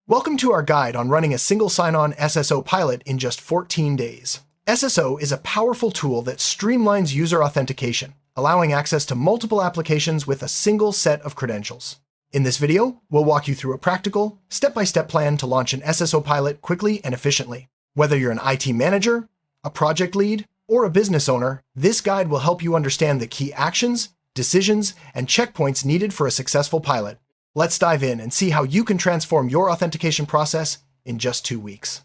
Welcome to our guide on running a single sign-on SSO pilot in just 14 days. SSO is a powerful tool that streamlines user authentication, allowing access to multiple applications with a single set of credentials. In this video, we'll walk you through a practical, step-by-step plan to launch an SSO pilot quickly and efficiently. Whether you're an IT manager, a project lead, or a business owner, this guide will help you understand the key actions, decisions, and checkpoints needed for a successful pilot. Let's dive in and see how you can transform your authentication process in just 2 weeks.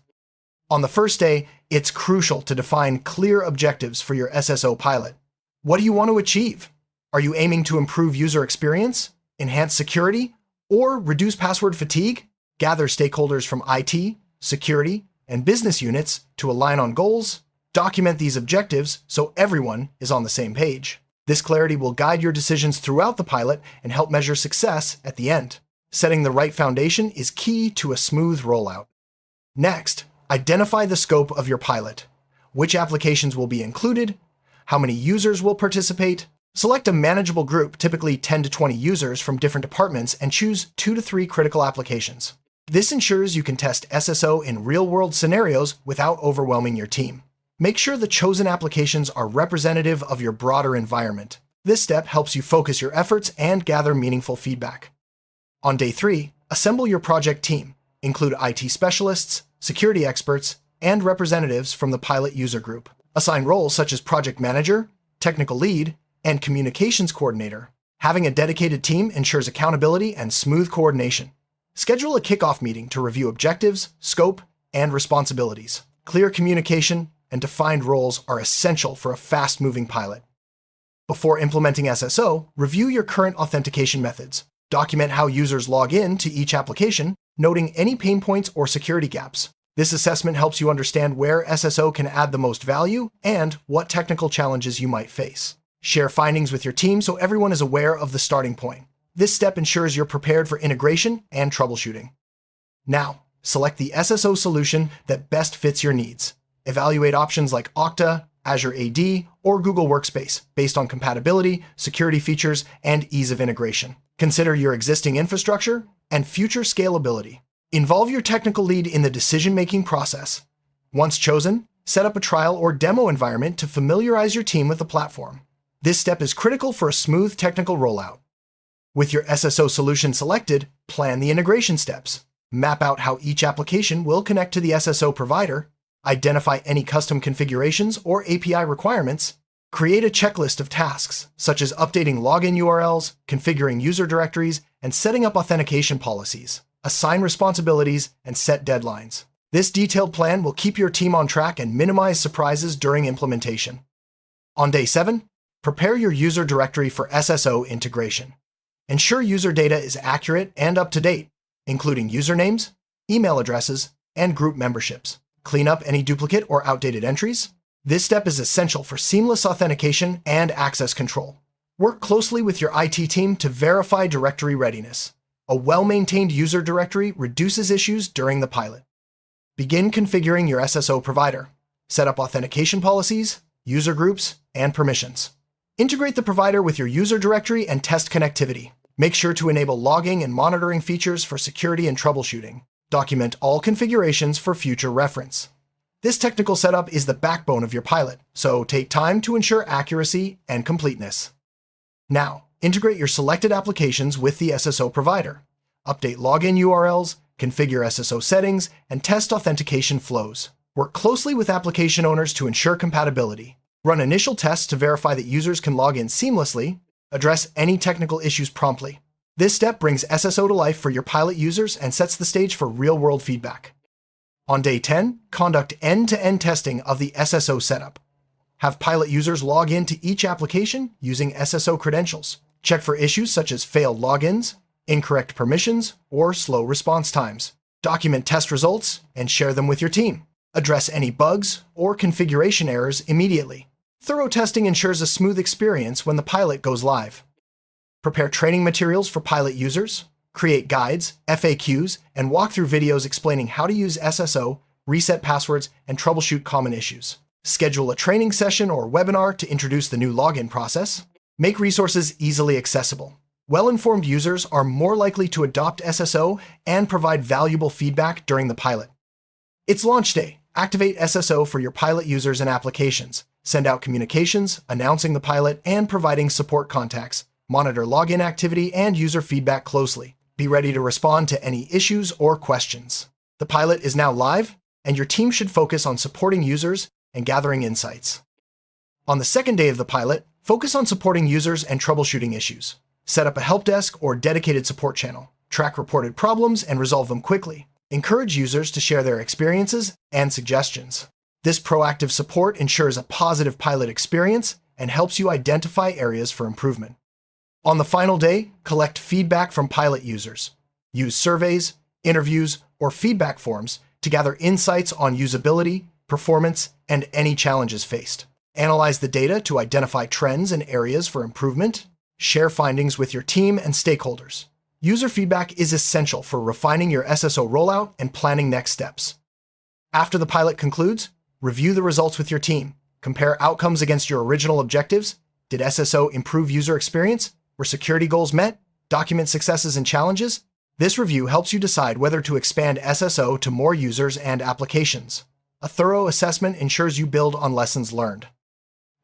On the first day, it's crucial to define clear objectives for your SSO pilot. What do you want to achieve? Are you aiming to improve user experience, enhance security, or reduce password fatigue? Gather stakeholders from IT, security, and business units to align on goals. Document these objectives so everyone is on the same page. This clarity will guide your decisions throughout the pilot and help measure success at the end. Setting the right foundation is key to a smooth rollout. Next, identify the scope of your pilot. Which applications will be included? How many users will participate? Select a manageable group, typically 10 to 20 users from different departments, and choose 2 to 3 critical applications. This ensures you can test SSO in real-world scenarios without overwhelming your team. Make sure the chosen applications are representative of your broader environment. This step helps you focus your efforts and gather meaningful feedback. On day 3, assemble your project team. Include IT specialists, security experts, and representatives from the pilot user group. Assign roles such as project manager, technical lead, and communications coordinator. Having a dedicated team ensures accountability and smooth coordination. Schedule a kickoff meeting to review objectives, scope, and responsibilities. Clear communication and defined roles are essential for a fast-moving pilot. Before implementing SSO, review your current authentication methods. Document how users log in to each application, noting any pain points or security gaps. This assessment helps you understand where SSO can add the most value and what technical challenges you might face. Share findings with your team so everyone is aware of the starting point. This step ensures you're prepared for integration and troubleshooting. Now, select the SSO solution that best fits your needs. Evaluate options like Okta, Azure AD, or Google Workspace based on compatibility, security features, and ease of integration. Consider your existing infrastructure and future scalability. Involve your technical lead in the decision-making process. Once chosen, set up a trial or demo environment to familiarize your team with the platform. This step is critical for a smooth technical rollout. With your SSO solution selected, plan the integration steps. Map out how each application will connect to the SSO provider. Identify any custom configurations or API requirements. Create a checklist of tasks, such as updating login URLs, configuring user directories, and setting up authentication policies. Assign responsibilities and set deadlines. This detailed plan will keep your team on track and minimize surprises during implementation. On day 7, prepare your user directory for SSO integration. Ensure user data is accurate and up to date, including usernames, email addresses, and group memberships. Clean up any duplicate or outdated entries. This step is essential for seamless authentication and access control. Work closely with your IT team to verify directory readiness. A well-maintained user directory reduces issues during the pilot. Begin configuring your SSO provider. Set up authentication policies, user groups, and permissions. Integrate the provider with your user directory and test connectivity. Make sure to enable logging and monitoring features for security and troubleshooting. Document all configurations for future reference. This technical setup is the backbone of your pilot, so take time to ensure accuracy and completeness. Now, integrate your selected applications with the SSO provider. Update login URLs, configure SSO settings, and test authentication flows. Work closely with application owners to ensure compatibility. Run initial tests to verify that users can log in seamlessly. Address any technical issues promptly. This step brings SSO to life for your pilot users and sets the stage for real-world feedback. On day 10, conduct end-to-end testing of the SSO setup. Have pilot users log in to each application using SSO credentials. Check for issues such as failed logins, incorrect permissions, or slow response times. Document test results and share them with your team. Address any bugs or configuration errors immediately. Thorough testing ensures a smooth experience when the pilot goes live. Prepare training materials for pilot users. Create guides, FAQs, and walkthrough videos explaining how to use SSO, reset passwords, and troubleshoot common issues. Schedule a training session or webinar to introduce the new login process. Make resources easily accessible. Well-informed users are more likely to adopt SSO and provide valuable feedback during the pilot. It's launch day. Activate SSO for your pilot users and applications. Send out communications, announcing the pilot, and providing support contacts. Monitor login activity and user feedback closely. Be ready to respond to any issues or questions. The pilot is now live, and your team should focus on supporting users and gathering insights. On the second day of the pilot, focus on supporting users and troubleshooting issues. Set up a help desk or dedicated support channel. Track reported problems and resolve them quickly. Encourage users to share their experiences and suggestions. This proactive support ensures a positive pilot experience and helps you identify areas for improvement. On the final day, collect feedback from pilot users. Use surveys, interviews, or feedback forms to gather insights on usability, performance, and any challenges faced. Analyze the data to identify trends and areas for improvement. Share findings with your team and stakeholders. User feedback is essential for refining your SSO rollout and planning next steps. After the pilot concludes, review the results with your team. Compare outcomes against your original objectives. Did SSO improve user experience? Were security goals met? Document successes and challenges? This review helps you decide whether to expand SSO to more users and applications. A thorough assessment ensures you build on lessons learned.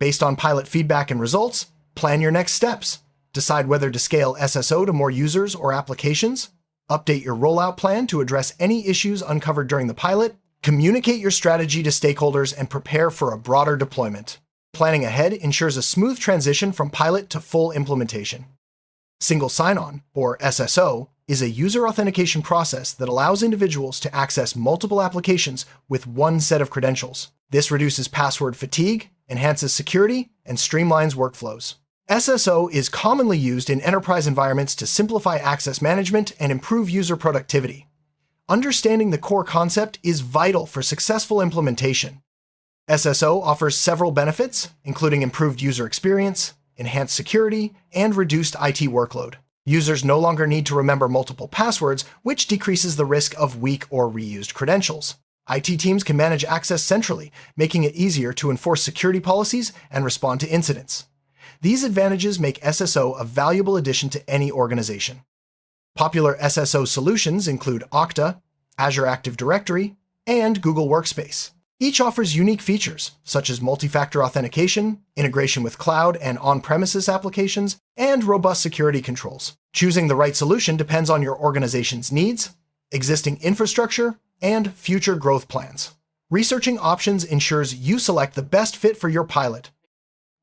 Based on pilot feedback and results, plan your next steps. Decide whether to scale SSO to more users or applications. Update your rollout plan to address any issues uncovered during the pilot. Communicate your strategy to stakeholders and prepare for a broader deployment. Planning ahead ensures a smooth transition from pilot to full implementation. Single sign-on, or SSO, is a user authentication process that allows individuals to access multiple applications with one set of credentials. This reduces password fatigue, enhances security, and streamlines workflows. SSO is commonly used in enterprise environments to simplify access management and improve user productivity. Understanding the core concept is vital for successful implementation. SSO offers several benefits, including improved user experience, enhanced security, and reduced IT workload. Users no longer need to remember multiple passwords, which decreases the risk of weak or reused credentials. IT teams can manage access centrally, making it easier to enforce security policies and respond to incidents. These advantages make SSO a valuable addition to any organization. Popular SSO solutions include Okta, Azure Active Directory, and Google Workspace. Each offers unique features, such as multi-factor authentication, integration with cloud and on-premises applications, and robust security controls. Choosing the right solution depends on your organization's needs, existing infrastructure, and future growth plans. Researching options ensures you select the best fit for your pilot.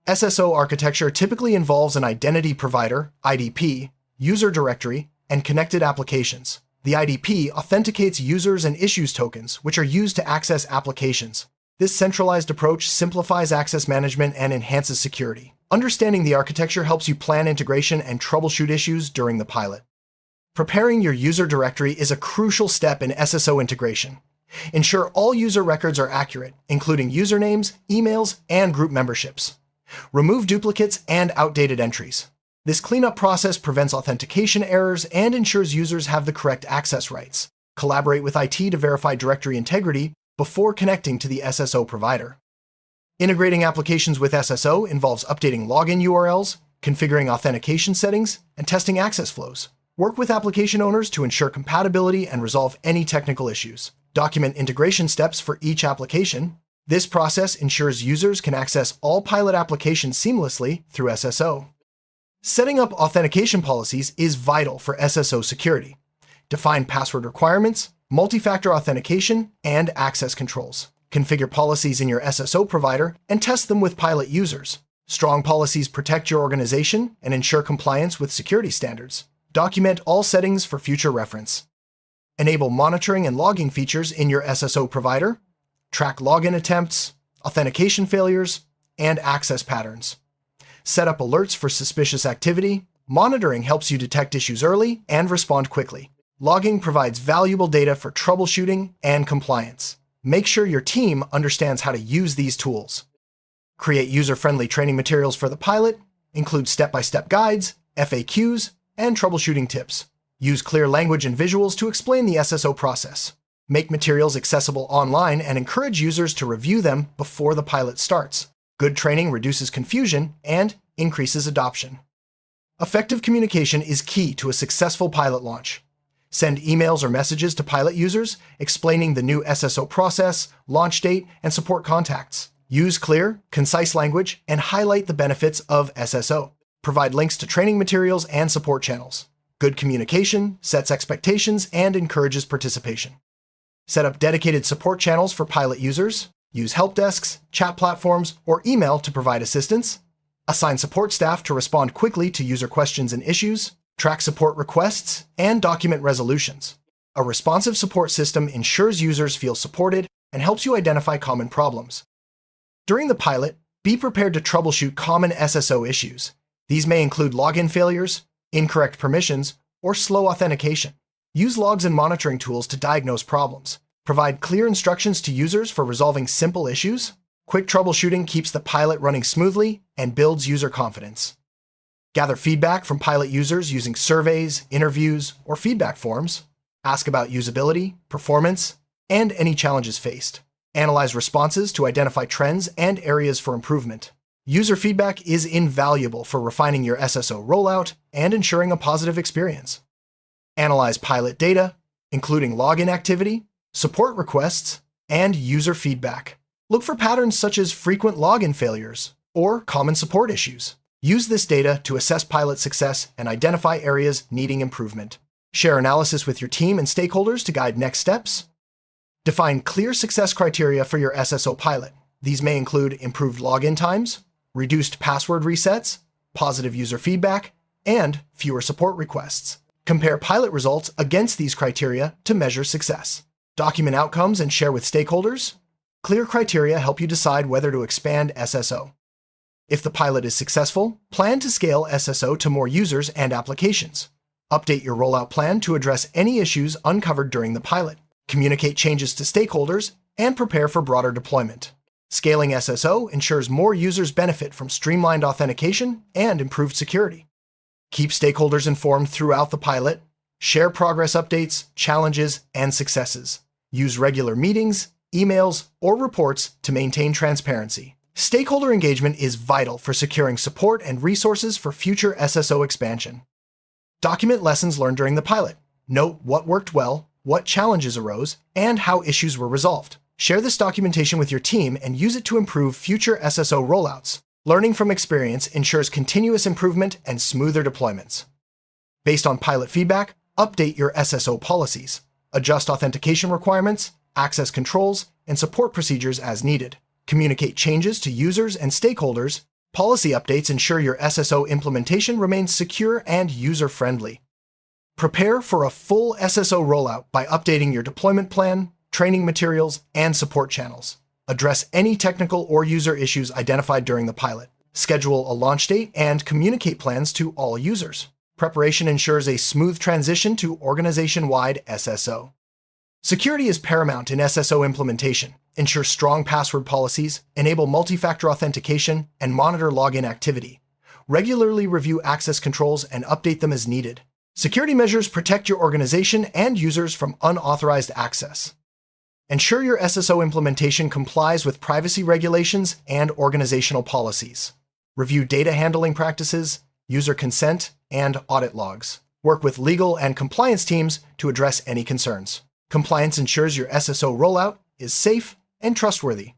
SSO architecture typically involves an identity provider, IDP, user directory, and connected applications. The IDP authenticates users and issues tokens, which are used to access applications. This centralized approach simplifies access management and enhances security. Understanding the architecture helps you plan integration and troubleshoot issues during the pilot. Preparing your user directory is a crucial step in SSO integration. Ensure all user records are accurate, including usernames, emails, and group memberships. Remove duplicates and outdated entries. This cleanup process prevents authentication errors and ensures users have the correct access rights. Collaborate with IT to verify directory integrity before connecting to the SSO provider. Integrating applications with SSO involves updating login URLs, configuring authentication settings, and testing access flows. Work with application owners to ensure compatibility and resolve any technical issues. Document integration steps for each application. This process ensures users can access all pilot applications seamlessly through SSO. Setting up authentication policies is vital for SSO security. Define password requirements, multi-factor authentication, and access controls. Configure policies in your SSO provider and test them with pilot users. Strong policies protect your organization and ensure compliance with security standards. Document all settings for future reference. Enable monitoring and logging features in your SSO provider. Track login attempts, authentication failures, and access patterns. Set up alerts for suspicious activity. Monitoring helps you detect issues early and respond quickly. Logging provides valuable data for troubleshooting and compliance. Make sure your team understands how to use these tools. Create user-friendly training materials for the pilot. Include step-by-step guides, FAQs, and troubleshooting tips. Use clear language and visuals to explain the SSO process. Make materials accessible online and encourage users to review them before the pilot starts. Good training reduces confusion and increases adoption. Effective communication is key to a successful pilot launch. Send emails or messages to pilot users explaining the new SSO process, launch date, and support contacts. Use clear, concise language and highlight the benefits of SSO. Provide links to training materials and support channels. Good communication sets expectations and encourages participation. Set up dedicated support channels for pilot users. Use help desks, chat platforms, or email to provide assistance. Assign support staff to respond quickly to user questions and issues. Track support requests, and document resolutions. A responsive support system ensures users feel supported and helps you identify common problems. During the pilot, be prepared to troubleshoot common SSO issues. These may include login failures, incorrect permissions, or slow authentication. Use logs and monitoring tools to diagnose problems. Provide clear instructions to users for resolving simple issues. Quick troubleshooting keeps the pilot running smoothly and builds user confidence. Gather feedback from pilot users using surveys, interviews, or feedback forms. Ask about usability, performance, and any challenges faced. Analyze responses to identify trends and areas for improvement. User feedback is invaluable for refining your SSO rollout and ensuring a positive experience. Analyze pilot data, including login activity, support requests, and user feedback. Look for patterns such as frequent login failures or common support issues. Use this data to assess pilot success and identify areas needing improvement. Share analysis with your team and stakeholders to guide next steps. Define clear success criteria for your SSO pilot. These may include improved login times, reduced password resets, positive user feedback, and fewer support requests. Compare pilot results against these criteria to measure success. Document outcomes and share with stakeholders. Clear criteria help you decide whether to expand SSO. If the pilot is successful, plan to scale SSO to more users and applications. Update your rollout plan to address any issues uncovered during the pilot. Communicate changes to stakeholders and prepare for broader deployment. Scaling SSO ensures more users benefit from streamlined authentication and improved security. Keep stakeholders informed throughout the pilot. Share progress updates, challenges, and successes. Use regular meetings, emails, or reports to maintain transparency. Stakeholder engagement is vital for securing support and resources for future SSO expansion. Document lessons learned during the pilot. Note what worked well, what challenges arose, and how issues were resolved. Share this documentation with your team and use it to improve future SSO rollouts. Learning from experience ensures continuous improvement and smoother deployments. Based on pilot feedback, update your SSO policies. Adjust authentication requirements, access controls, and support procedures as needed. Communicate changes to users and stakeholders. Policy updates ensure your SSO implementation remains secure and user-friendly. Prepare for a full SSO rollout by updating your deployment plan, training materials, and support channels. Address any technical or user issues identified during the pilot. Schedule a launch date and communicate plans to all users. Preparation ensures a smooth transition to organization-wide SSO. Security is paramount in SSO implementation. Ensure strong password policies, enable multi-factor authentication, and monitor login activity. Regularly review access controls and update them as needed. Security measures protect your organization and users from unauthorized access. Ensure your SSO implementation complies with privacy regulations and organizational policies. Review data handling practices, user consent, and audit logs. Work with legal and compliance teams to address any concerns. Compliance ensures your SSO rollout is safe and trustworthy.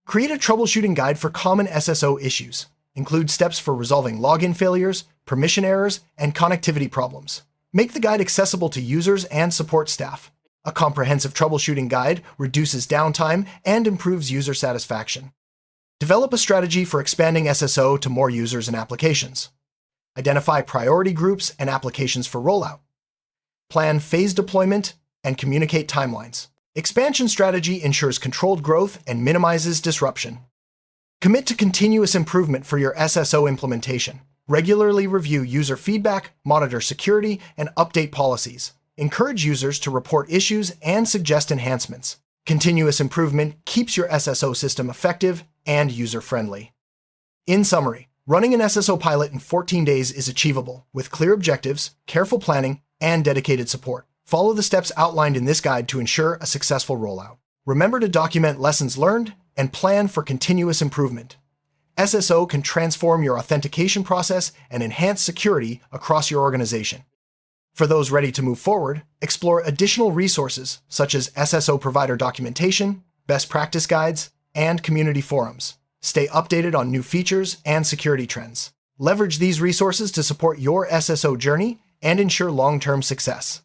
Create a troubleshooting guide for common SSO issues. Include steps for resolving login failures, permission errors, and connectivity problems. Make the guide accessible to users and support staff. A comprehensive troubleshooting guide reduces downtime and improves user satisfaction. Develop a strategy for expanding SSO to more users and applications. Identify priority groups and applications for rollout. Plan phased deployment and communicate timelines. Expansion strategy ensures controlled growth and minimizes disruption. Commit to continuous improvement for your SSO implementation. Regularly review user feedback, monitor security, and update policies. Encourage users to report issues and suggest enhancements. Continuous improvement keeps your SSO system effective and user-friendly. In summary, running an SSO pilot in 14 days is achievable with clear objectives, careful planning, and dedicated support. Follow the steps outlined in this guide to ensure a successful rollout. Remember to document lessons learned and plan for continuous improvement. SSO can transform your authentication process and enhance security across your organization. For those ready to move forward, explore additional resources such as SSO provider documentation, best practice guides, and community forums. Stay updated on new features and security trends. Leverage these resources to support your SSO journey and ensure long-term success.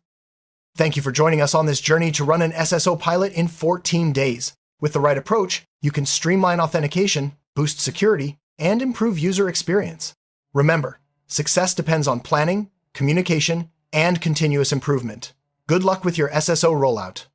Thank you for joining us on this journey to run an SSO pilot in 14 days. With the right approach, you can streamline authentication, boost security, and improve user experience. Remember, success depends on planning, communication, and continuous improvement. Good luck with your SSO rollout.